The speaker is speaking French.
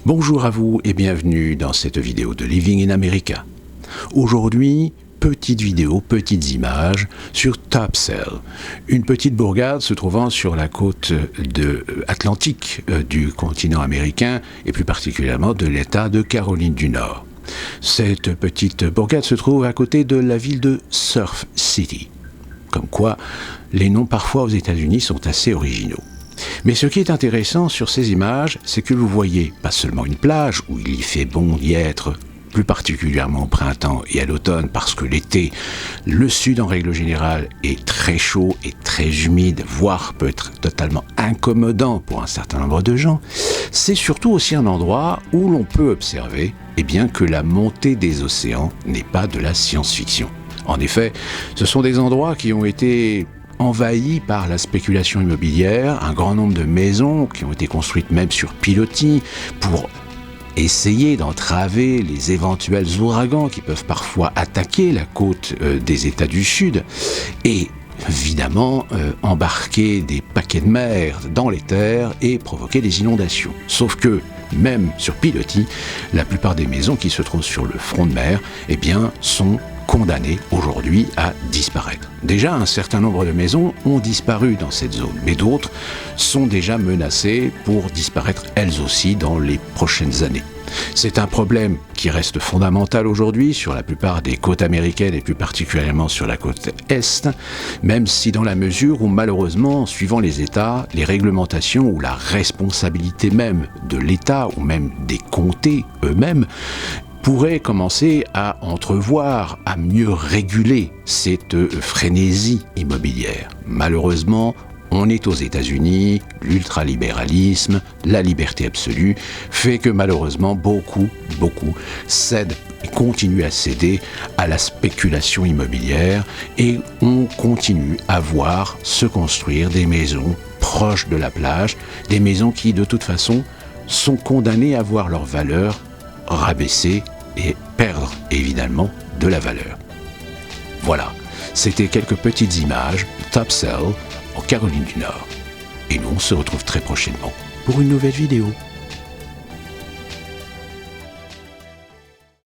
Bonjour à vous et bienvenue dans cette vidéo de Living in America. Aujourd'hui, petite vidéo, petites images sur Topsail, une petite bourgade se trouvant sur la côte atlantique du continent américain et plus particulièrement de l'État de Caroline du Nord. Cette petite bourgade se trouve à côté de la ville de Surf City. Comme quoi, les noms parfois aux États-Unis sont assez originaux. Mais ce qui est intéressant sur ces images, c'est que vous voyez pas seulement une plage où il y fait bon d'y être, plus particulièrement au printemps et à l'automne, parce que l'été, le sud en règle générale est très chaud et très humide, voire peut être totalement incommodant pour un certain nombre de gens. C'est surtout aussi un endroit où l'on peut observer que la montée des océans n'est pas de la science-fiction. En effet, ce sont des endroits qui ont été envahis par la spéculation immobilière, un grand nombre de maisons qui ont été construites même sur pilotis pour essayer d'entraver les éventuels ouragans qui peuvent parfois attaquer la côte des États du Sud et évidemment embarquer des paquets de mer dans les terres et provoquer des inondations. Sauf que même sur pilotis, la plupart des maisons qui se trouvent sur le front de mer sont condamnées aujourd'hui à disparaître. Déjà, un certain nombre de maisons ont disparu dans cette zone, mais d'autres sont déjà menacées pour disparaître elles aussi dans les prochaines années. C'est un problème qui reste fondamental aujourd'hui sur la plupart des côtes américaines et plus particulièrement sur la côte Est, même si dans la mesure où malheureusement, suivant les États, les réglementations ou la responsabilité même de l'État ou même des comtés eux-mêmes pourrait commencer à entrevoir, à mieux réguler cette frénésie immobilière. Malheureusement, on est aux États-Unis, l'ultralibéralisme, la liberté absolue, fait que malheureusement beaucoup cèdent et continuent à céder à la spéculation immobilière et on continue à voir se construire des maisons proches de la plage, des maisons qui de toute façon sont condamnées à voir leur valeur rabaisser et perdre évidemment de la valeur. Voilà, c'était quelques petites images de Topsail en Caroline du Nord. Et nous on se retrouve très prochainement pour une nouvelle vidéo.